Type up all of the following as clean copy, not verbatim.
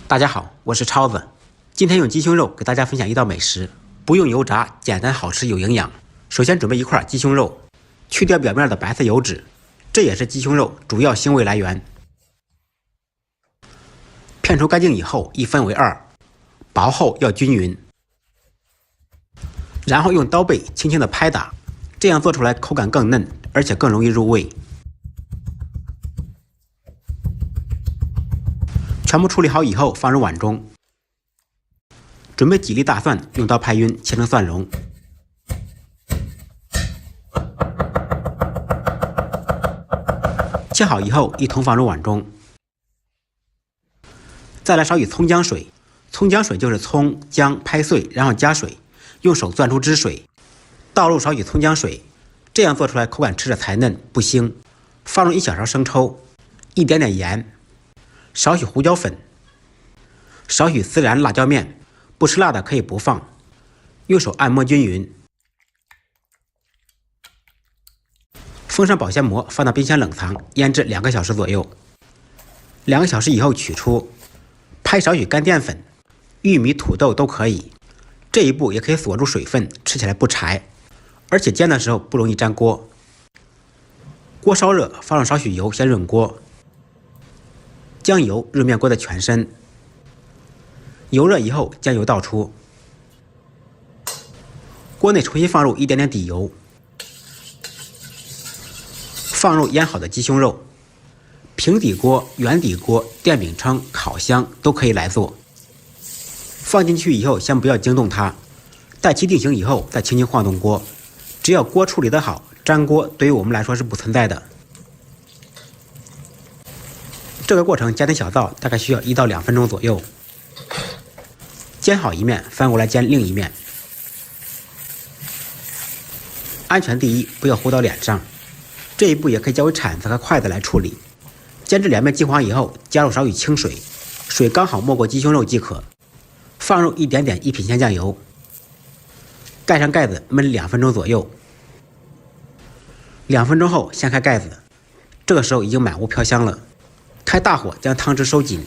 大家好，我是超子。今天用鸡胸肉给大家分享一道美食，不用油炸，简单好吃有营养。首先准备一块鸡胸肉，去掉表面的白色油脂，这也是鸡胸肉主要腥味来源。片除干净以后，一分为二，薄厚要均匀。然后用刀背轻轻的拍打，这样做出来口感更嫩，而且更容易入味。全部处理好以后，放入碗中。准备几粒大蒜，用刀拍匀，切成蒜蓉。切好以后，一同放入碗中。再来少许葱姜水，葱姜水就是葱姜拍碎，然后加水，用手攥出汁水，倒入少许葱姜水，这样做出来口感吃着才嫩不腥。放入1小勺生抽，一点点盐。少许胡椒粉，少许孜然辣椒面，不吃辣的可以不放。用手按摩均匀，封上保鲜膜，放到冰箱冷藏，腌制2个小时左右。2个小时以后取出，拍少许干淀粉，玉米、土豆都可以。这一步也可以锁住水分，吃起来不柴，而且煎的时候不容易粘锅。锅烧热，放入少许油，先润锅。将油润面锅的全身，油热以后将油倒出，锅内重新放入一点点底油，放入腌好的鸡胸肉，平底锅、圆底锅、电饼铛、烤箱都可以来做。放进去以后先不要惊动它，待其定型以后再轻轻晃动锅，只要锅处理得好，粘锅对于我们来说是不存在的。这个过程加点小灶，大概需要1到2分钟左右。煎好一面，翻过来煎另一面。安全第一，不要糊到脸上。这一步也可以交给铲子和筷子来处理。煎至2面金黄以后，加入少许清水，水刚好没过鸡胸肉即可。放入一点点1品鲜酱油，盖上盖子焖2分钟左右。2分钟后掀开盖子，这个时候已经满屋飘香了。开大火将汤汁收紧，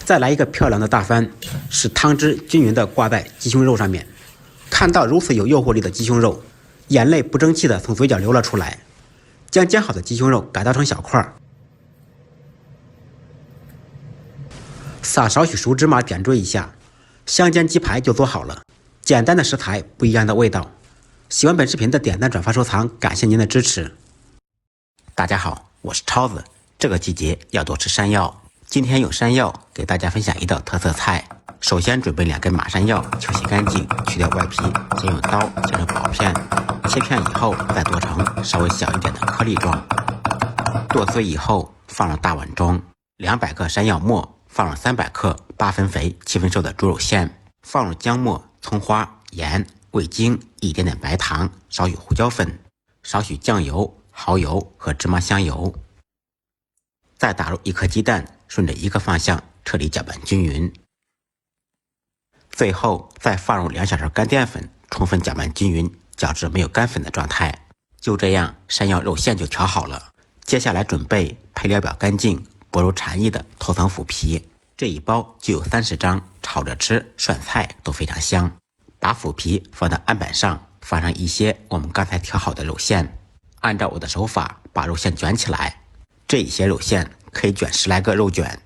再来一个漂亮的大翻，使汤汁均匀地挂在鸡胸肉上面。看到如此有诱惑力的鸡胸肉，眼泪不争气地从嘴角流了出来。将煎好的鸡胸肉改刀成小块，撒少许熟芝麻点缀一下，香煎鸡排就做好了。简单的食材，不一样的味道。喜欢本视频的点赞、转发、收藏，感谢您的支持。大家好，我是超子。这个季节要多吃山药，今天用山药给大家分享一道特色菜。首先准备2根马山药，清洗干净，去掉外皮，先用刀切成薄片，切片以后再剁成稍微小一点的颗粒状。剁碎以后放入大碗中，200克山药末，放入300克8分肥7分瘦的猪肉馅，放入姜末、葱花、盐、味精，一点点白糖，少许胡椒粉，少许酱油、蚝油和芝麻香油，再打入1颗鸡蛋，顺着一个方向彻底搅拌均匀。最后再放入2小勺干淀粉，充分搅拌均匀，搅至没有干粉的状态。就这样，山药肉馅就调好了。接下来准备配料表干净、薄如蝉翼的头层腐皮，这一包就有30张，炒着吃、涮菜都非常香。把腐皮放到案板上，放上一些我们刚才调好的肉馅。按照我的手法把肉馅卷起来，这一些肉馅可以卷10来个肉卷。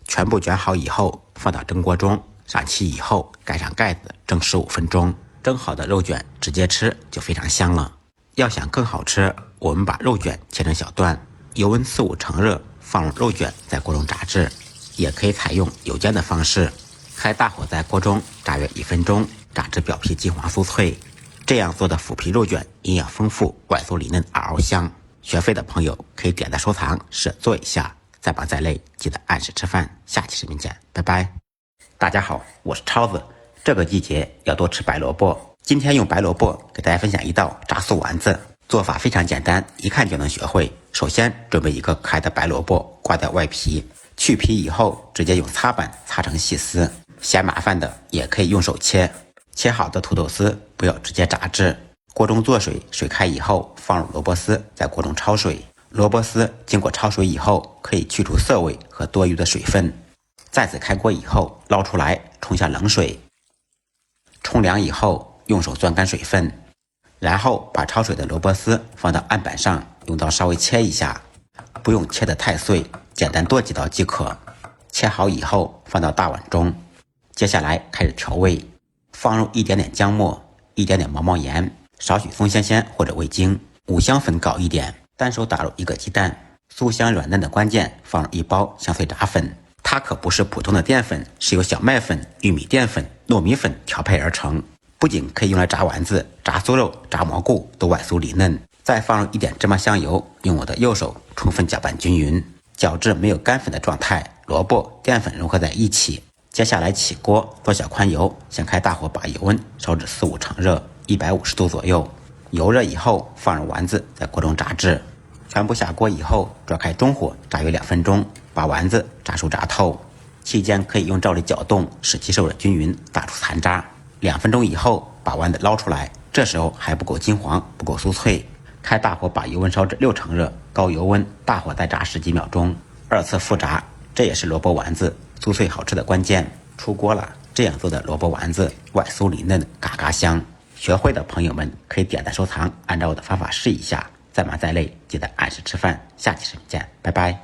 全部卷好以后放到蒸锅中，上气以后盖上盖子蒸15分钟。蒸好的肉卷直接吃就非常香了。要想更好吃，我们把肉卷切成小段，油温4、5成热，放入肉卷在锅中炸制。也可以采用油煎的方式，开大火在锅中炸约1分钟，炸至表皮金黄酥脆。这样做的腐皮肉卷营养丰富，外酥里嫩，嗷嗷香。学会的朋友可以点赞收藏，试做一下。再忙再累，记得按时吃饭。下期视频见，拜拜。大家好，我是超子。这个季节要多吃白萝卜。今天用白萝卜给大家分享一道炸素丸子，做法非常简单，一看就能学会。首先准备1个可爱的白萝卜，刮掉外皮，去皮以后直接用擦板擦成细丝。嫌麻烦的也可以用手切。切好的土豆丝不要直接炸制，锅中做水，水开以后放入萝卜丝，在锅中焯水，萝卜丝经过焯水以后，可以去除涩味和多余的水分。再次开锅以后，捞出来，冲下冷水，冲凉以后，用手攥干水分，然后把焯水的萝卜丝放到案板上，用刀稍微切一下，不用切得太碎，简单剁几刀即可。切好以后，放到大碗中。接下来开始调味，放入一点点姜末，一点点毛毛盐，少许松鲜鲜或者味精，五香粉搞一点，单手打入一个鸡蛋，酥香软嫩的关键放入1包香脆炸粉，它可不是普通的淀粉，是由小麦粉、玉米淀粉、糯米粉调配而成，不仅可以用来炸丸子、炸酥肉、炸蘑菇，都外酥里嫩。再放入一点芝麻香油，用我的右手充分搅拌均匀，搅至没有干粉的状态，萝卜、淀粉融合在一起。接下来起锅，多小宽油，先开大火把油温烧至4、5成热，150度左右。油热以后，放入丸子在锅中炸制。全部下锅以后，转开中火炸约2分钟，把丸子炸熟炸透。期间可以用罩里搅动，使其受热均匀，打出残渣。2分钟以后，把丸子捞出来，这时候还不够金黄，不够酥脆。开大火把油温烧至6成热，高油温，大火再炸10几秒钟，2次复炸。这也是萝卜丸子酥脆好吃的关键。出锅了，这样做的萝卜丸子外酥里嫩，嘎嘎香。学会的朋友们可以点赞收藏，按照我的方法试一下。再忙再累，记得按时吃饭。下期视频见，拜拜。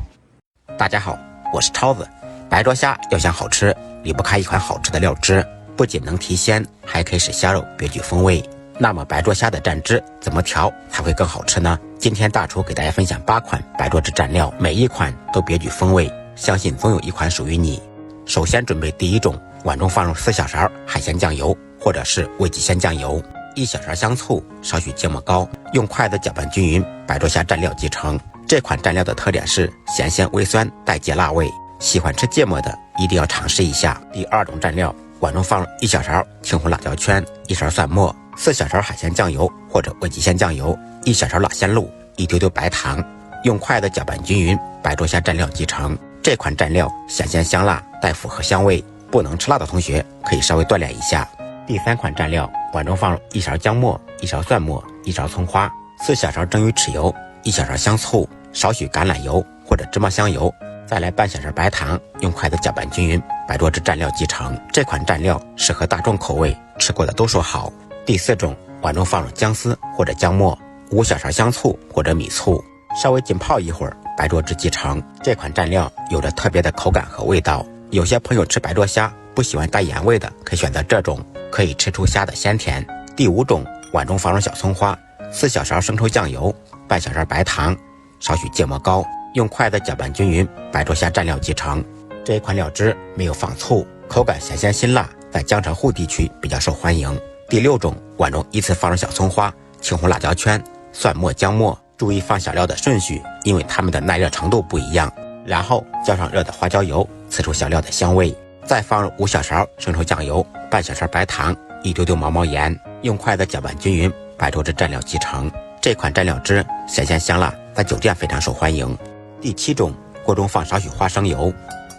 大家好，我是超子。白灼虾要想好吃，离不开一款好吃的料汁，不仅能提鲜，还可以使虾肉别具风味。那么白灼虾的蘸汁怎么调才会更好吃呢？今天大厨给大家分享8款白灼汁蘸料，每一款都别具风味，相信总有一款属于你。首先准备第一种，碗中放入4小勺海鲜酱油或者是味极鲜酱油，1小勺香醋，少许芥末膏，用筷子搅拌均匀，白灼虾蘸料即成。这款蘸料的特点是咸鲜微酸，带芥辣味，喜欢吃芥末的一定要尝试一下。第二种蘸料，碗中放入1小勺青红辣椒圈，1勺蒜末，4小勺海鲜酱油或者味极鲜酱油，1小勺辣鲜露，一丢丢白糖，用筷子搅拌均匀，白灼虾蘸料即成。这款蘸料咸鲜香辣，带复合香味，不能吃辣的同学可以稍微锻炼一下。第3款蘸料，碗中放入1勺姜末，1勺蒜末，1勺葱花，4小勺蒸鱼豉油，1小勺香醋，少许橄榄油或者芝麻香油，再来半小勺白糖，用筷子搅拌均匀，白灼汁蘸料即成。这款蘸料适合大众口味，吃过的都说好。第4种，碗中放入姜丝或者姜末，5小勺香醋或者米醋，稍微浸泡一会儿，白灼汁即成。这款蘸料有着特别的口感和味道，有些朋友吃白灼虾不喜欢带盐味的，可以选择这种，可以吃出虾的鲜甜。第5种，碗中放入小葱花，4小勺生抽酱油，半小勺白糖，少许芥末膏，用筷子搅拌均匀，白灼虾蘸料即成。这一款料汁没有放醋，口感咸鲜辛辣，在江浙沪地区比较受欢迎。第6种，碗中依次放入小葱花、青红辣椒圈、蒜末、姜末，注意放小料的顺序，因为它们的耐热程度不一样。然后浇上热的花椒油，刺出小料的香味。再放入5小勺生抽酱油，半小勺白糖，一丢丢毛毛盐，用筷子搅拌均匀，白灼汁蘸料即成。这款蘸料汁咸鲜香辣，在酒店非常受欢迎。第7种，锅中放少许花生油，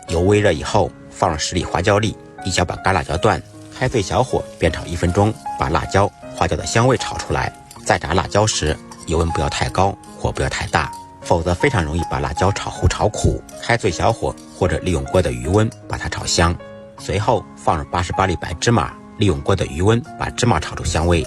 油微热以后，放入10粒花椒粒，1小把干辣椒段，开最小火煸炒1分钟，把辣椒、花椒的香味炒出来。在炸辣椒时，油温不要太高，火不要太大，否则非常容易把辣椒炒糊炒苦。开最小火或者利用锅的余温把它炒香。随后放入88粒白芝麻，利用锅的余温把芝麻炒出香味。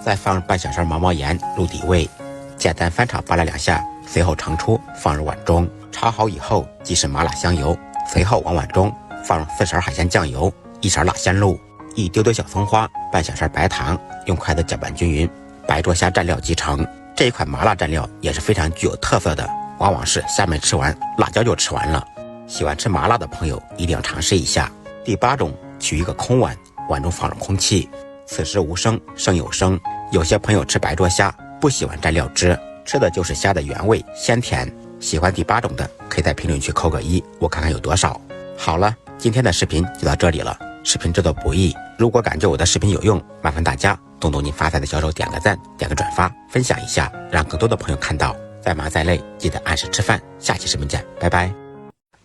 再放入半小勺毛毛盐入底味，简单翻炒扒拉2下，随后盛出放入碗中。炒好以后即是麻辣香油，随后往碗中放入4勺海鲜酱油，1勺辣鲜露，一丢丢小葱花，半小勺白糖，用筷子搅拌均匀，白灼虾蘸料即成。这一款麻辣蘸料也是非常具有特色的，往往是虾没吃完，辣椒就吃完了。喜欢吃麻辣的朋友一定要尝试一下。第8种，取一个空碗，碗中放入空气，此时无声胜有声。有些朋友吃白灼虾不喜欢蘸料汁，吃的就是虾的原味鲜甜。喜欢第8种的可以在评论区扣个1，我看看有多少。好了，今天的视频就到这里了。视频制作不易，如果感觉我的视频有用，麻烦大家动动您发财的小手，点个赞，点个转发，分享一下，让更多的朋友看到。再忙再累，记得按时吃饭。下期视频见，拜拜。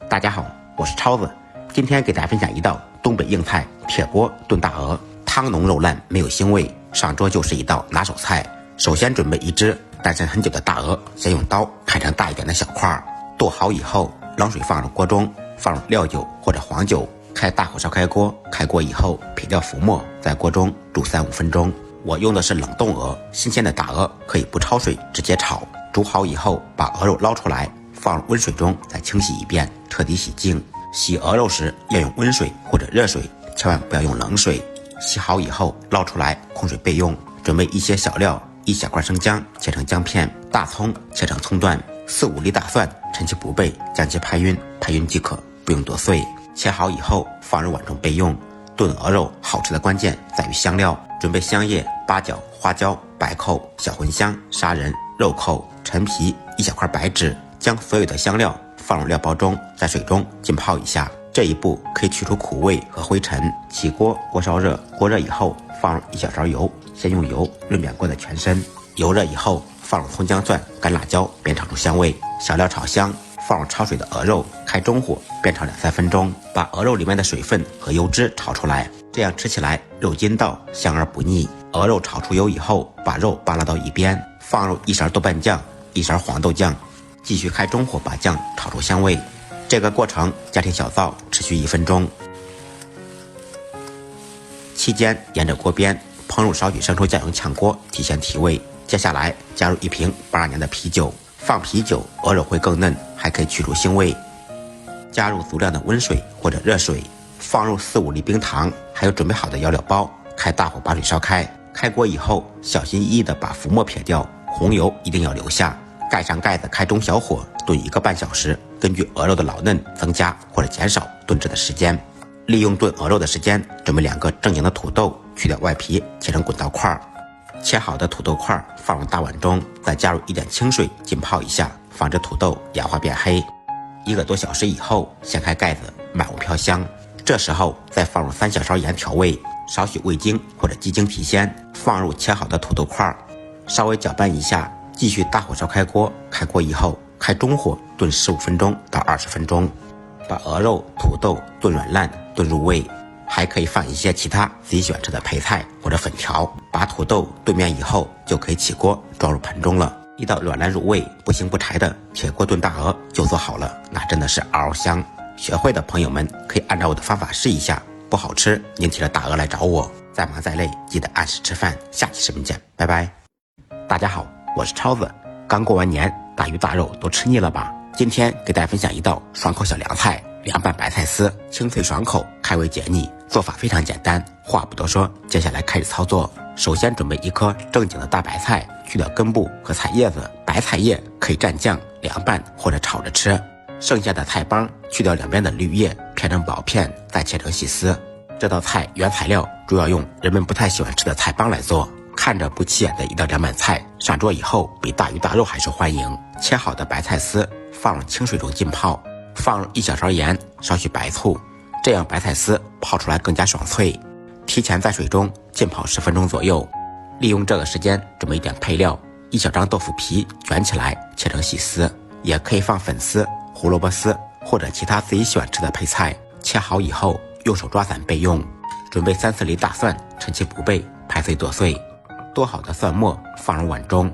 大家好，我是超子，今天给大家分享一道东北硬菜铁锅炖大鹅，汤浓肉烂，没有腥味，上桌就是一道拿手菜。首先准备一只单身很久的大鹅，先用刀砍成大一点的小块，剁好以后，冷水放入锅中，放入料酒或者黄酒，开大火烧开锅，开锅以后撇掉浮沫，在锅中煮3-5分钟。我用的是冷冻鹅，新鲜的大鹅可以不焯水直接炒。煮好以后，把鹅肉捞出来，放入温水中再清洗一遍，彻底洗净。洗鹅肉时要用温水或者热水，千万不要用冷水。洗好以后捞出来，控水备用。准备一些小料：1小块生姜切成姜片，大葱切成葱段，4-5粒大蒜趁其不备，将其拍匀即可，不用剁碎。切好以后放入碗中备用。炖鹅肉好吃的关键在于香料，准备香叶、八角、花椒、白蔻、小茴香、砂仁、肉蔻、陈皮、1小块白芷，将所有的香料放入料包中，在水中浸泡一下。这一步可以去除苦味和灰尘。起锅，锅烧热，锅热以后放入1小勺油，先用油润遍锅的全身。油热以后放入葱姜蒜、干辣椒，煸炒出香味。小料炒香，放入焯水的鹅肉，开中火煸炒2-3分钟，把鹅肉里面的水分和油脂炒出来，这样吃起来肉筋道，香而不腻。鹅肉炒出油以后，把肉扒拉到一边，放入1勺豆瓣酱、1勺黄豆酱，继续开中火把酱炒出香味。这个过程家庭小灶，持续1分钟。期间沿着锅边烹入少许生抽酱油炝锅，提鲜提味。接下来加入1瓶82年的啤酒，放啤酒鹅肉会更嫩，还可以去除腥味。加入足量的温水或者热水，放入4-5粒冰糖，还有准备好的舀料包，开大火把水烧开。开锅以后小心翼翼地把浮沫撇掉，红油一定要留下。盖上盖子，开中小火炖1个半小时，根据鹅肉的老嫩增加或者减少炖制的时间。利用炖鹅肉的时间，准备2个正经的土豆，去掉外皮，切成滚刀块。切好的土豆块放入大碗中，再加入1点清水浸泡一下，防止土豆氧化变黑。1个多小时以后，掀开盖子，满屋飘香。这时候再放入3小勺盐调味，少许味精或者鸡精提鲜，放入切好的土豆块，稍微搅拌一下，继续大火烧开锅。开锅以后开中火炖15分钟到20分钟，把鹅肉、土豆炖软烂，炖入味。还可以放一些其他自己喜欢吃的配菜或者粉条。把土豆炖面以后，就可以起锅装入盆中了。一道软烂入味、不腥不柴的铁锅炖大鹅就做好了，那真的是嗷嗷香。学会的朋友们可以按照我的方法试一下，不好吃您提着大鹅来找我。再忙再累，记得按时吃饭。下期视频见，拜拜。大家好，我是超子。刚过完年，大鱼大肉都吃腻了吧？今天给大家分享一道爽口小凉菜，凉拌白菜丝，清脆爽口，开胃解腻。做法非常简单，话不多说，接下来开始操作。首先准备1颗正经的大白菜，去掉根部和菜叶子，白菜叶可以蘸酱凉拌或者炒着吃。剩下的菜帮去掉两边的绿叶，片成薄片，再切成细丝。这道菜原材料主要用人们不太喜欢吃的菜帮来做，看着不起眼的一道凉拌菜，上桌以后比大鱼大肉还受欢迎。切好的白菜丝放入清水中浸泡，放入1小勺盐，少许白醋，这样白菜丝泡出来更加爽脆。提前在水中浸泡10分钟左右。利用这个时间准备一点配料：1小张豆腐皮卷起来切成细丝，也可以放粉丝、胡萝卜丝或者其他自己喜欢吃的配菜。切好以后用手抓散备用。准备3-4粒大蒜，趁其不备拍碎剁碎。剁好的蒜末放入碗中。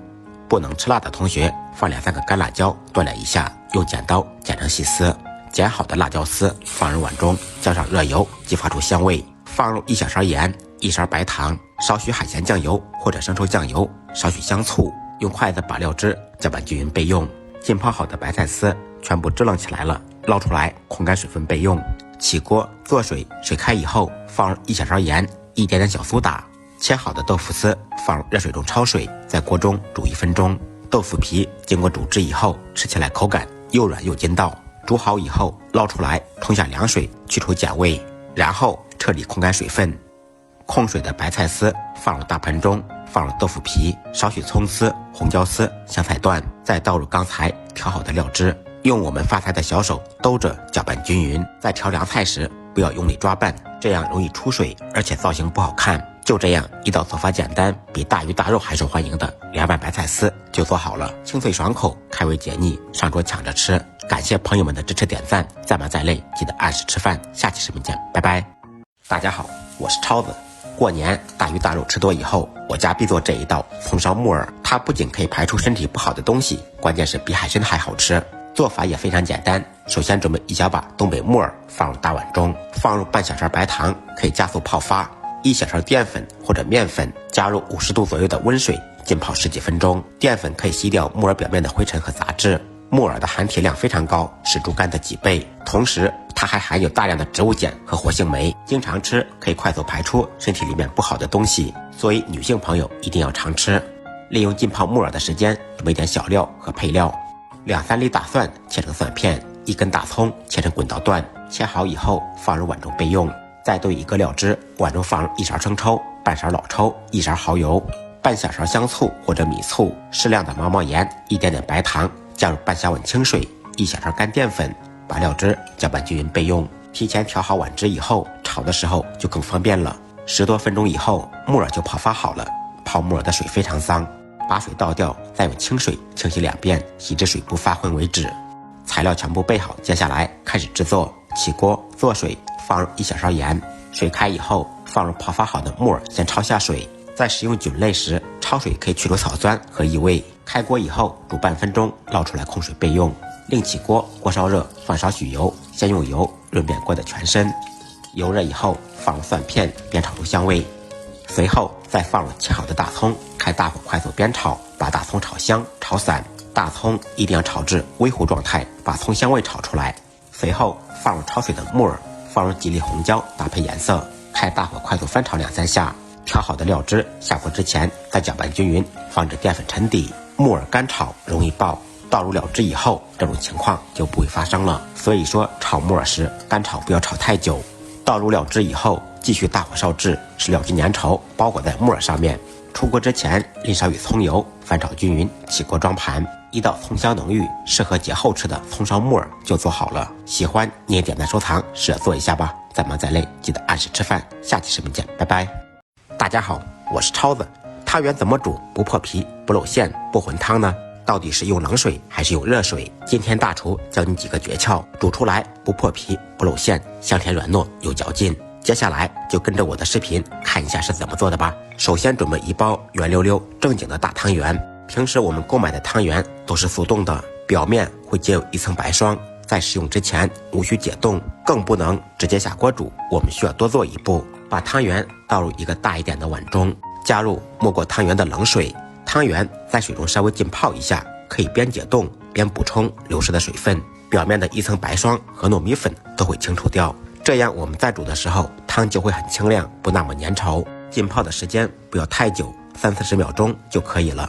不能吃辣的同学放2-3个干辣椒锻炼一下，用剪刀剪成细丝。剪好的辣椒丝放入碗中，浇上热油，激发出香味。放入1小勺盐，1勺白糖，少许海鲜酱油或者生抽酱油，少许香醋。用筷子把料汁搅拌均匀备用。浸泡好的白菜丝全部支棱起来了，捞出来控干水分备用。起锅做水，水开以后放入1小勺盐，1点点小苏打。切好的豆腐丝放入热水中焯水，在锅中煮1分钟。豆腐皮经过煮汁以后，吃起来口感又软又筋道。煮好以后捞出来，冲下凉水去除碱味，然后彻底控干水分。控水的白菜丝放入大盆中，放入豆腐皮，少许葱丝、红椒丝、香菜段，再倒入刚才调好的料汁，用我们发财的小手兜着搅拌均匀。在调凉菜时不要用力抓拌，这样容易出水，而且造型不好看。就这样一道做法简单，比大鱼大肉还受欢迎的凉拌白菜丝就做好了，清脆爽口，开胃解腻，上桌抢着吃。感谢朋友们的支持点赞，再忙再累记得按时吃饭。下期视频见，拜拜。大家好，我是超子，过年大鱼大肉吃多以后，我家必做这一道葱烧木耳。它不仅可以排出身体不好的东西，关键是比海参还好吃。做法也非常简单，首先准备一小把东北木耳放入大碗中，放入半小勺白糖，可以加速泡发；1小勺淀粉或者面粉，加入50度左右的温水，浸泡10几分钟。淀粉可以吸掉木耳表面的灰尘和杂质。木耳的含铁量非常高，是猪肝的几倍，同时它还含有大量的植物碱和活性酶，经常吃可以快速排出身体里面不好的东西，所以女性朋友一定要常吃。利用浸泡木耳的时间，准备点小料和配料：2-3粒大蒜切成蒜片，1根大葱切成滚刀段，切好以后放入碗中备用。再兑一个料汁，碗中放入1勺生抽、半勺老抽、1勺蚝油、半小勺香醋或者米醋、适量的毛毛盐、一点点白糖，加入半小碗清水、1小勺干淀粉，把料汁搅拌均匀备用。提前调好碗汁以后，炒的时候就更方便了。10多分钟以后，木耳就泡发好了。泡木耳的水非常脏，把水倒掉，再用清水清洗2遍，洗至水不发浑为止。材料全部备好，接下来开始制作。起锅做水，放入1小勺盐，水开以后放入泡发好的木耳，先焯下水。在食用菌类时，焯水可以去除草酸和异味。开锅以后煮半分钟，捞出来控水备用。另起锅，锅烧热，放少许油，先用油润遍锅的全身。油热以后放入蒜片，煸炒出香味。随后再放入切好的大葱，开大火快速煸炒，把大葱炒香炒散。大葱一定要炒至微糊状态，把葱香味炒出来。随后放入焯水的木耳，放入几粒红椒搭配颜色，开大火快速翻炒2-3下。调好的料汁下锅之前再搅拌均匀，防止淀粉沉底。木耳干炒容易爆，倒入料汁以后，这种情况就不会发生了。所以说炒木耳时干炒不要炒太久。倒入料汁以后，继续大火烧制，使料汁粘稠，包裹在木耳上面。出锅之前淋少许葱油，翻炒均匀，起锅装盘。一道葱香浓郁、适合节后吃的葱烧木耳就做好了。喜欢你也点赞收藏，试着做一下吧。再忙再累，记得按时吃饭。下期视频见，拜拜。大家好，我是超子。汤圆怎么煮不破皮、不露馅、不混汤呢？到底是用冷水还是用热水？今天大厨教你几个诀窍，煮出来不破皮、不露馅，香甜软糯有嚼劲。接下来就跟着我的视频看一下是怎么做的吧。首先准备一包圆溜溜正经的大汤圆。平时我们购买的汤圆都是速冻的，表面会结有一层白霜，在食用之前无需解冻，更不能直接下锅煮，我们需要多做一步。把汤圆倒入一个大一点的碗中，加入没过汤圆的冷水，汤圆在水中稍微浸泡一下，可以边解冻边补充流失的水分，表面的一层白霜和糯米粉都会清除掉，这样我们在煮的时候汤就会很清亮，不那么粘稠。浸泡的时间不要太久，30-40秒钟就可以了。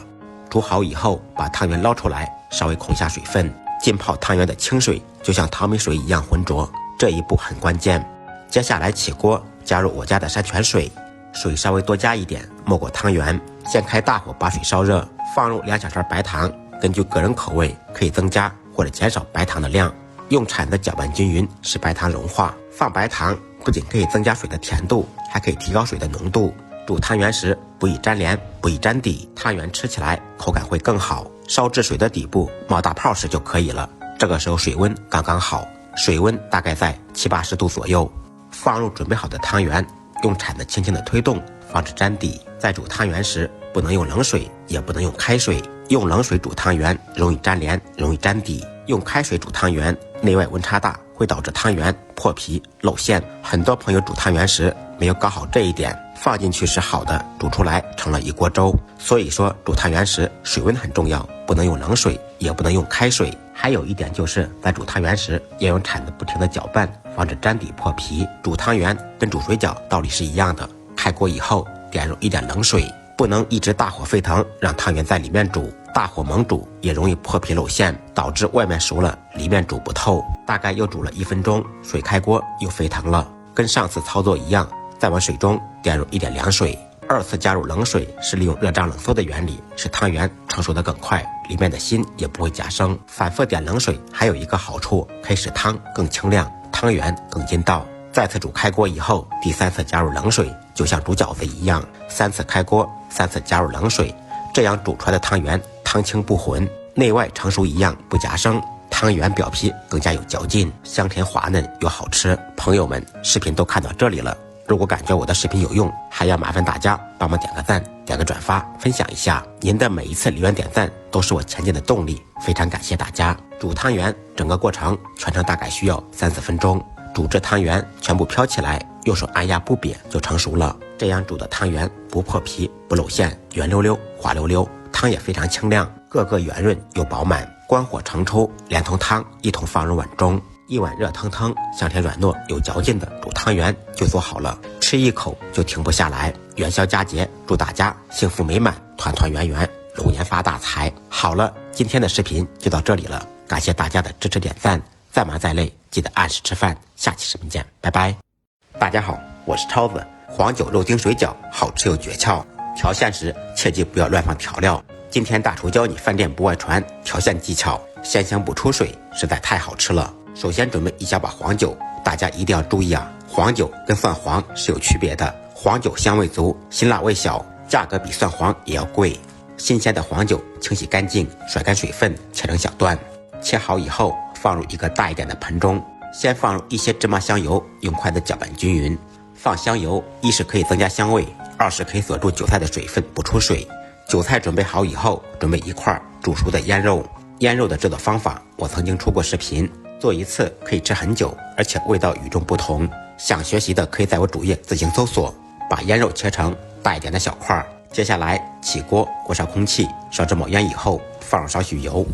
煮好以后，把汤圆捞出来，稍微控下水分。浸泡汤圆的清水就像淘米水一样浑浊，这一步很关键。接下来起锅，加入我家的山泉水，水稍微多加一点，没过汤圆。先开大火把水烧热，放入2小勺白糖，根据个人口味可以增加或者减少白糖的量。用铲子搅拌均匀，使白糖融化。放白糖不仅可以增加水的甜度，还可以提高水的浓度。煮汤圆时不宜粘连，不宜粘底，汤圆吃起来口感会更好。烧至水的底部冒大泡时就可以了，这个时候水温刚刚好，水温大概在70-80度左右。放入准备好的汤圆，用铲子轻轻的推动，防止粘底。在煮汤圆时不能用冷水，也不能用开水。用冷水煮汤圆容易粘连，容易粘底。用开水煮汤圆，内外温差大，会导致汤圆破皮露馅。很多朋友煮汤圆时没有搞好这一点，放进去是好的，煮出来成了一锅粥。所以说煮汤圆时水温很重要，不能用冷水，也不能用开水。还有一点就是在煮汤圆时要用铲子不停的搅拌，防止粘底破皮。煮汤圆跟煮水饺道理是一样的，开锅以后点入一点冷水，不能一直大火沸腾，让汤圆在里面煮。大火猛煮也容易破皮露馅，导致外面熟了里面煮不透。大概又煮了1分钟，水开锅又沸腾了，跟上次操作一样，再往水中点入一点凉水。2次加入冷水是利用热胀冷缩的原理，使汤圆成熟的更快，里面的心也不会假生。反复点冷水还有一个好处，可以使汤更清亮，汤圆更筋道。再次煮开锅以后，第3次加入冷水，就像煮饺子一样，3次开锅，3次加入冷水，这样煮出来的汤圆汤清不浑，内外成熟一样不夹生，汤圆表皮更加有嚼劲，香甜滑嫩又好吃。朋友们，视频都看到这里了，如果感觉我的视频有用，还要麻烦大家帮忙点个赞、点个转发、分享一下。您的每一次留言点赞都是我前进的动力，非常感谢大家。煮汤圆整个过程全程大概需要3-4分钟，煮至汤圆全部飘起来，用手按压不瘪就成熟了。这样煮的汤圆不破皮、不露馅，圆溜溜、滑溜溜，汤也非常清亮，个个圆润又饱满。关火盛出，连同汤一同放入碗中。一碗热腾腾、香甜软糯、有嚼劲的煮汤圆就做好了，吃一口就停不下来。元宵佳节，祝大家幸福美满、团团圆圆、龙年发大财。好了，今天的视频就到这里了，感谢大家的支持点赞，再忙再累记得按时吃饭。下期视频见，拜拜。大家好，我是超子。黄酒肉丁水饺好吃又诀窍，调馅时切记不要乱放调料。今天大厨教你饭店不外传调馅技巧，鲜香不出水，实在太好吃了。首先准备1小把黄酒，大家一定要注意啊，黄酒跟蒜黄是有区别的，黄酒香味足，辛辣味小，价格比蒜黄也要贵。新鲜的黄酒清洗干净，甩干水分，切成小段。切好以后放入一个大一点的盆中，先放入一些芝麻香油，用筷子搅拌均匀。放香油，一是可以增加香味，二是可以锁住韭菜的水分不出水。韭菜准备好以后，准备1块煮熟的腌肉。腌肉的制作方法我曾经出过视频，做一次可以吃很久，而且味道与众不同。想学习的可以在我主页自行搜索。把腌肉切成大一点的小块。接下来起锅，锅烧空气，烧至冒烟以后，放入少许油，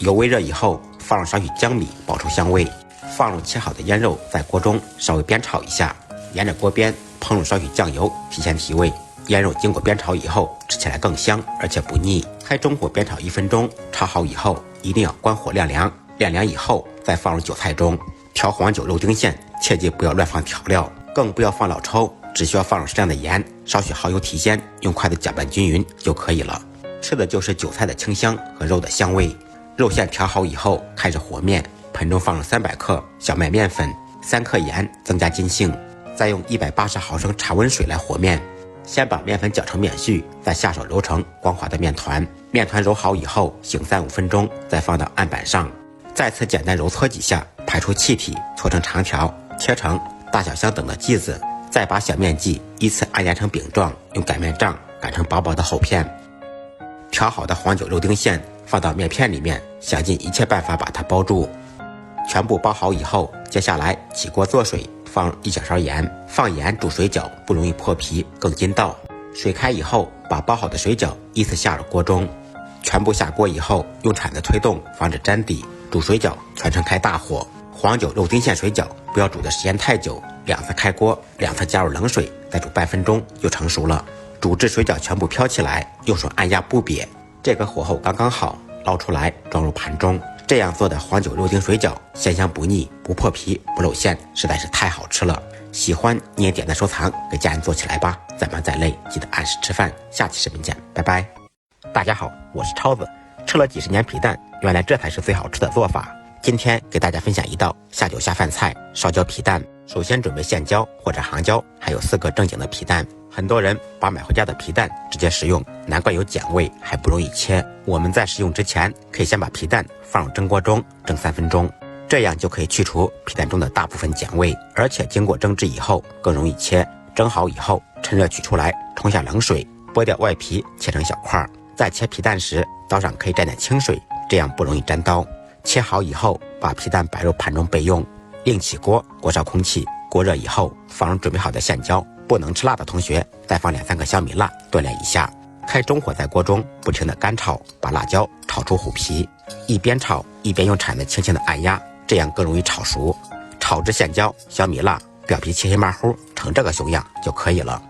油微热以后，放入少许姜米，爆出香味。放入切好的腌肉，在锅中稍微煸炒一下，沿着锅边烹入少许酱油，提鲜提味。腌肉经过煸炒以后，吃起来更香，而且不腻。开中火煸炒1分钟，炒好以后一定要关火晾凉，晾凉以后再放入韭菜中。调黄酒肉丁馅，切记不要乱放调料，更不要放老抽，只需要放入适量的盐，少许蚝油提鲜，用筷子搅拌均匀就可以了。吃的就是韭菜的清香和肉的香味。肉馅调好以后，开始和面，盆中放入300克小麦面粉，3克盐，增加筋性，再用180毫升常温水来和面。先把面粉搅成面絮，再下手揉成光滑的面团。面团揉好以后，醒3-5分钟，再放到案板上，再次简单揉搓几下，排出气体，搓成长条，切成大小相等的剂子。再把小面剂依次按压成饼状，用擀面杖擀成薄薄的厚片。调好的黄酒肉丁馅放到面片里面，想尽一切办法把它包住。全部包好以后，接下来起锅做水，放入1小勺盐，放盐煮水饺不容易破皮，更筋道。水开以后，把包好的水饺依次下入锅中，全部下锅以后，用铲子推动，防止粘底。煮水饺全程开大火。黄酒肉丁馅水饺不要煮的时间太久，2次开锅，2次加入冷水，再煮半分钟就成熟了。煮至水饺全部飘起来，用手按压不瘪，这个火候刚刚好，捞出来装入盘中。这样做的黄酒肉丁水饺鲜香不腻，不破皮，不露馅，实在是太好吃了。喜欢你也点赞收藏，给家人做起来吧。再忙再累记得按时吃饭。下期视频见，拜拜。大家好，我是超子。吃了几十年皮蛋，原来这才是最好吃的做法。今天给大家分享一道下酒下饭菜——烧焦皮蛋。首先准备线椒或者杭椒，还有4个正经的皮蛋。很多人把买回家的皮蛋直接食用，难怪有碱味，还不容易切。我们在食用之前，可以先把皮蛋放入蒸锅中蒸3分钟，这样就可以去除皮蛋中的大部分碱味，而且经过蒸制以后更容易切。蒸好以后，趁热取出来，冲下冷水，剥掉外皮，切成小块。在切皮蛋时，刀上可以沾点清水，这样不容易沾刀。切好以后，把皮蛋摆入盘中备用。另起锅，锅烧空气，锅热以后，放入准备好的线椒。不能吃辣的同学，再放2-3个小米辣锻炼一下。开中火在锅中不停地干炒，把辣椒炒出虎皮，一边炒一边用铲子轻轻地按压，这样更容易炒熟。炒至线椒、小米辣表皮切黑麻糊成这个熊样就可以了。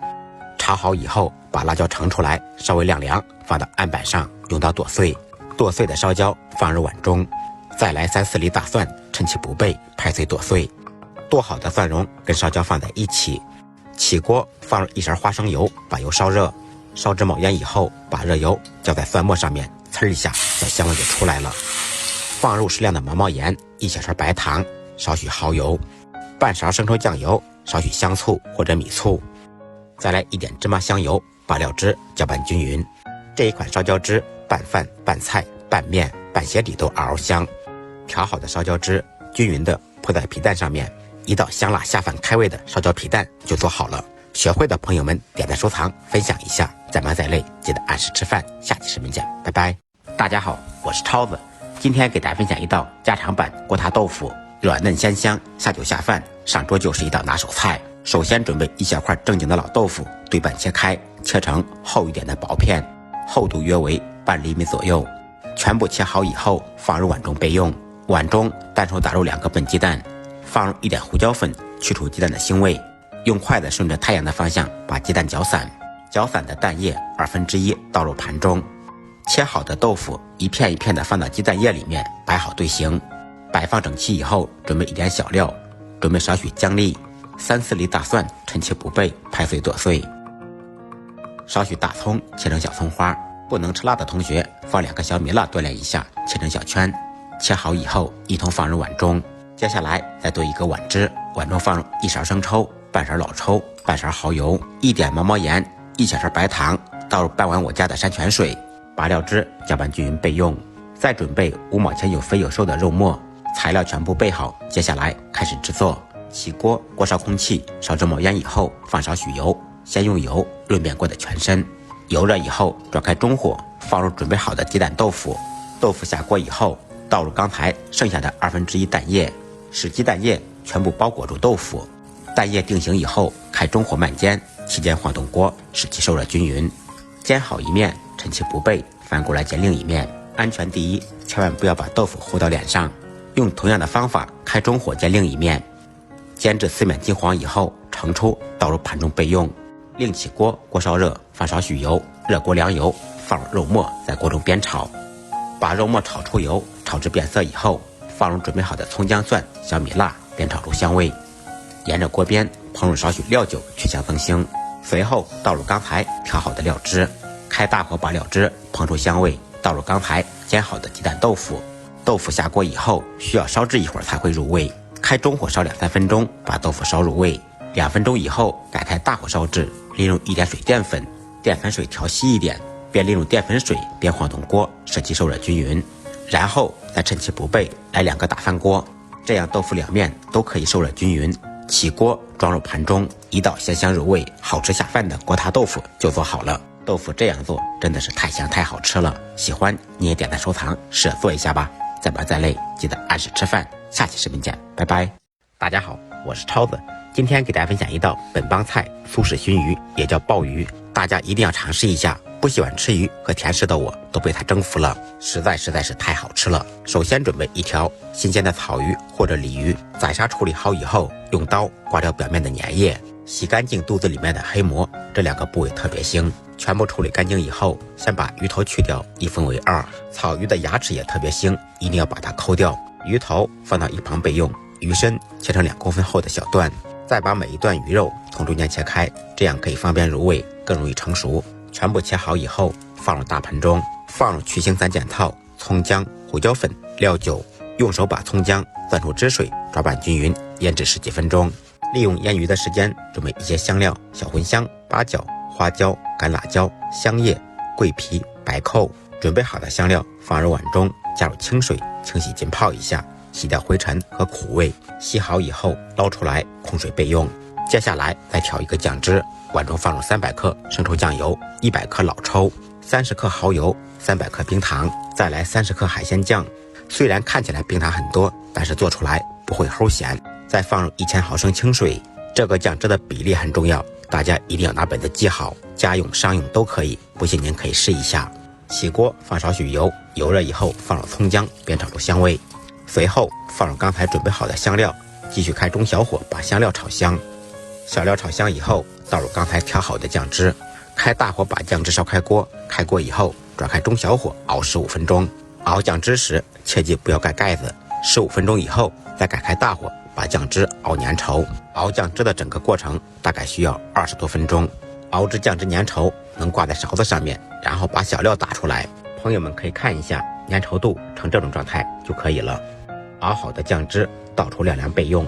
炒好以后，把辣椒盛出来，稍微晾凉，放到案板上，用刀剁碎。剁碎的烧椒放入碗中，再来3-4粒大蒜，趁其不备拍碎剁碎。剁好的蒜蓉跟烧椒放在一起，起锅放入1勺花生油，把油烧热，烧至冒烟以后，把热油浇在蒜末上面，呲一下，小香味就出来了。放入适量的毛毛盐，1小勺白糖，少许蚝油，半勺生抽酱油，少许香醋或者米醋，再来1点芝麻香油，把料汁搅拌均匀。这一款烧椒汁拌饭、拌菜、拌面、拌鞋底都嗷嗷香。调好的烧椒汁均匀地铺在皮蛋上面，一道香辣下饭开胃的烧焦皮蛋就做好了。学会的朋友们点赞收藏分享一下，再忙再累记得按时吃饭。下期视频见，拜拜。大家好，我是超子，今天给大家分享一道家常版锅塌豆腐，软嫩鲜香，下酒下饭，上桌就是一道拿手菜。首先准备一小块正经的老豆腐，对半切开，切成厚一点的薄片，厚度约为半厘米左右。全部切好以后放入碗中备用。碗中单手打入2个笨鸡蛋，放入一点胡椒粉，去除鸡蛋的腥味。用筷子顺着太阳的方向把鸡蛋搅散，搅散的蛋液1/2倒入盘中。切好的豆腐一片一片的放到鸡蛋液里面，摆好队形。摆放整齐以后，准备一点小料，准备少许姜粒，3-4粒大蒜趁其不备拍碎剁碎，少许大葱切成小葱花，不能吃辣的同学放2个小米辣锻炼一下，切成小圈。切好以后一同放入碗中。接下来再兑一个碗汁，碗中放入1勺生抽，半勺老抽，半勺蚝油，一点毛毛盐，1小勺白糖，倒入半碗我家的山泉水，把料汁搅拌均匀备用。再准备5毛钱有肥有瘦的肉末。材料全部备好，接下来开始制作。起锅，锅烧空气，烧至冒烟以后放少许油，先用油润遍锅的全身。油热以后转开中火，放入准备好的鸡蛋豆腐。豆腐下锅以后倒入刚才剩下的1/2蛋液，使鸡蛋液全部包裹住豆腐。蛋液定型以后开中火慢煎，期间晃动锅，使其受热均匀。煎好一面趁其不备，翻过来煎另一面。安全第一，千万不要把豆腐糊到脸上。用同样的方法开中火煎另一面，煎至4面金黄以后盛出，倒入盘中备用。另起锅，锅烧热，放少许油，热锅凉油，放入肉末，在锅中煸炒。把肉末炒出油，炒至变色以后，放入准备好的葱姜蒜、小米辣，煸炒出香味。沿着锅边烹入少许料酒去香增腥，随后倒入刚才调好的料汁，开大火把料汁烹出香味，倒入刚才煎好的鸡蛋豆腐。豆腐下锅以后需要烧制一会儿才会入味，开中火烧2-3分钟，把豆腐烧入味。2分钟以后改开大火烧制，利用一点水淀粉，淀粉水调稀一点，边利用淀粉水边晃动锅，使其受热均匀。然后再趁其不备来2个大翻锅，这样豆腐两面都可以受热均匀。起锅装入盘中，一道鲜香入味、好吃下饭的锅塌豆腐就做好了。豆腐这样做真的是太香太好吃了，喜欢你也点赞收藏，试着做一下吧。再忙再累记得按时吃饭。下期视频见，拜拜。大家好，我是超子，今天给大家分享一道本帮菜苏式熏鱼，也叫鲍鱼，大家一定要尝试一下。不喜欢吃鱼和甜食的我都被它征服了，实在是太好吃了。首先准备一条新鲜的草鱼或者鲤鱼，宰杀处理好以后，用刀刮掉表面的粘液，洗干净肚子里面的黑膜，这2个部位特别腥。全部处理干净以后，先把鱼头去掉，一分为2。草鱼的牙齿也特别腥，一定要把它抠掉。鱼头放到一旁备用，鱼身切成2公分厚的小段，再把每一段鱼肉从中间切开，这样可以方便入味，更容易成熟。全部切好以后放入大盆中，放入去腥3件套、葱姜、胡椒粉、料酒，用手把葱姜攥出汁水，抓拌均匀，腌制10几分钟。利用腌鱼的时间准备一些香料，小茴香、八角、花椒、干辣椒、香叶、桂皮、白蔻。准备好的香料放入碗中，加入清水清洗浸泡一下，洗掉灰尘和苦味。洗好以后捞出来控水备用。接下来再调一个酱汁，碗中放入300克生抽酱油、100克老抽、30克蚝油、300克冰糖，再来30克海鲜酱。虽然看起来冰糖很多，但是做出来不会齁咸。再放入1000毫升清水。这个酱汁的比例很重要，大家一定要拿本子记好，家用商用都可以，不信您可以试一下。起锅放少许油，油热以后放入葱姜，煸炒出香味。随后放入刚才准备好的香料，继续开中小火把香料炒香。小料炒香以后倒入刚才调好的酱汁，开大火把酱汁烧开锅。开锅以后转开中小火熬15分钟。熬酱汁时切记不要盖盖子，15分钟以后再改开大火把酱汁熬粘稠。熬酱汁的整个过程大概需要20多分钟。熬至酱汁粘稠，能挂在勺子上面，然后把小料打出来。朋友们可以看一下，粘稠度成这种状态就可以了。熬好的酱汁倒出晾凉备用。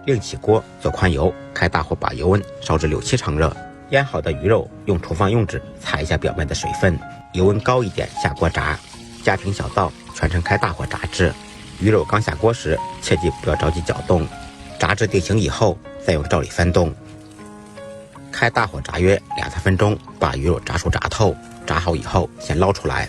另起锅做宽油，开大火把油温烧至6-7成热。腌好的鱼肉用厨房用纸擦一下表面的水分，油温高一点下锅炸。家庭小灶全程开大火炸制。鱼肉刚下锅时切记不要着急搅动，炸至定型以后，再用罩里翻动，开大火炸约2-3分钟，把鱼肉炸熟炸透。炸好以后先捞出来。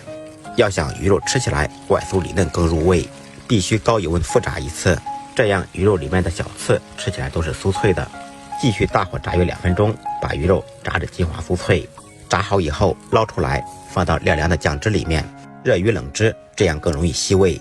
要想鱼肉吃起来外酥里嫩更入味，必须高油温复炸一次，这样鱼肉里面的小刺吃起来都是酥脆的。继续大火炸约2分钟，把鱼肉炸至金黄酥脆。炸好以后捞出来，放到晾凉的酱汁里面，热于冷汁，这样更容易吸味。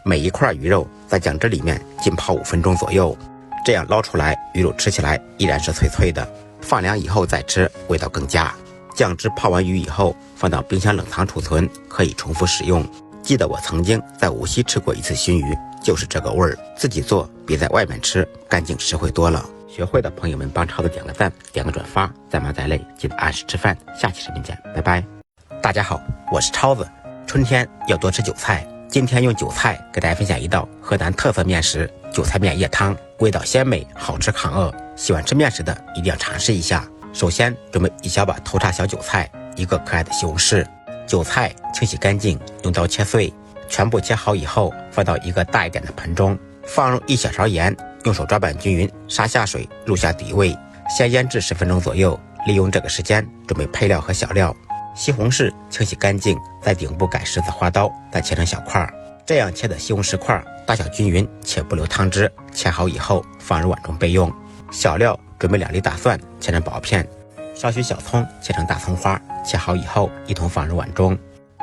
每一块鱼肉在酱汁里面浸泡5分钟左右，这样捞出来鱼肉吃起来依然是脆脆的。放凉以后再吃，味道更佳。酱汁泡完鱼以后，放到冰箱冷藏储存，可以重复使用。记得我曾经在无锡吃过一次熏鱼，就是这个味儿，自己做比在外面吃干净实惠多了。学会的朋友们帮超子点个赞，点个转发，再忙再累记得按时吃饭。下期视频见，拜拜。大家好，我是超子。春天要多吃韭菜，今天用韭菜给大家分享一道河南特色面食——韭菜面叶汤，味道鲜美，好吃抗饿。喜欢吃面食的一定要尝试一下。首先准备1小把头茬小韭菜，1个可爱的西红柿。韭菜清洗干净，用刀切碎，全部切好以后放到一个大一点的盆中，放入1小勺盐，用手抓拌均匀，杀下水，入下底味，先腌制10分钟左右。利用这个时间准备配料和小料。西红柿清洗干净，在顶部改十字花刀，再切成小块。这样切的西红柿块大小均匀，且不留汤汁。切好以后放入碗中备用。小料准备2粒大蒜，切成薄片，少许小葱，切成大葱花，切好以后一同放入碗中。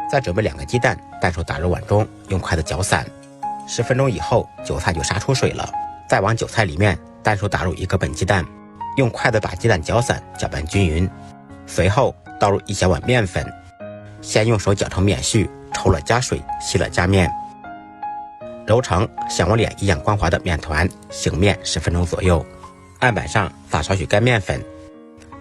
再准备2个鸡蛋，单手打入碗中，用筷子搅散。10分钟以后，韭菜就杀出水了。再往韭菜里面单手打入1个笨鸡蛋，用筷子把鸡蛋搅散，搅拌均匀。随后倒入1小碗面粉，先用手搅成面絮，稠了加水，稀了加面，揉成像我脸一样光滑的面团，醒面10分钟左右。案板上撒少许干面粉，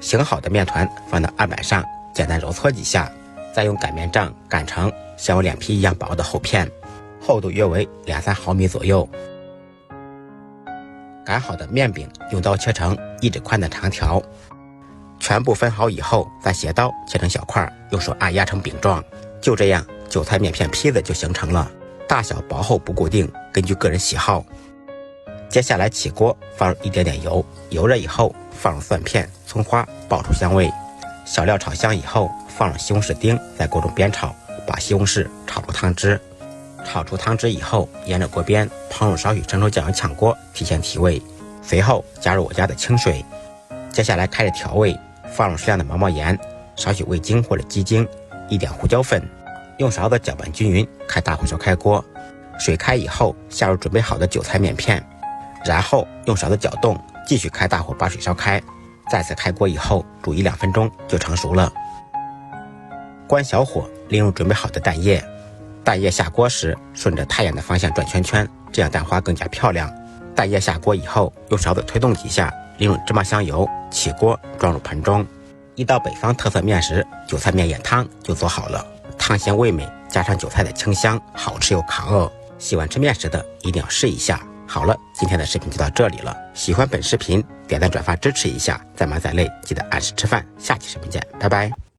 醒好的面团放到案板上，简单揉搓几下，再用擀面杖擀成像我脸皮一样薄的厚片，厚度约为2-3毫米左右。擀好的面饼用刀切成1指宽的长条，全部分好以后，再斜刀切成小块，用手按压成饼状。就这样，韭菜面片坯子就形成了，大小薄厚不固定，根据个人喜好。接下来起锅，放入一点点油，油热以后放入蒜片、葱花，爆出香味。小料炒香以后，放入西红柿丁，在锅中煸炒，把西红柿炒出汤汁。炒出汤汁以后，沿着锅边烹入少许生抽酱油炝锅，提前提味。随后加入我家的清水。接下来开始调味，放入适量的毛毛盐，少许味精或者鸡精，1点胡椒粉，用勺子搅拌均匀，开大火烧开锅。水开以后，下入准备好的韭菜面片，然后用勺子搅动，继续开大火把水烧开。再次开锅以后，煮1-2分钟就成熟了。关小火，淋入准备好的蛋液。蛋液下锅时，顺着太阳的方向转圈圈，这样蛋花更加漂亮。蛋液下锅以后，用勺子推动几下，淋入芝麻香油，起锅装入盆中。一道北方特色面食韭菜面叶汤就做好了，汤鲜味美，加上韭菜的清香，好吃又抗饿。喜欢吃面食的一定要试一下。好了，今天的视频就到这里了。喜欢本视频，点赞转发支持一下。再忙再累，记得按时吃饭。下期视频见，拜拜。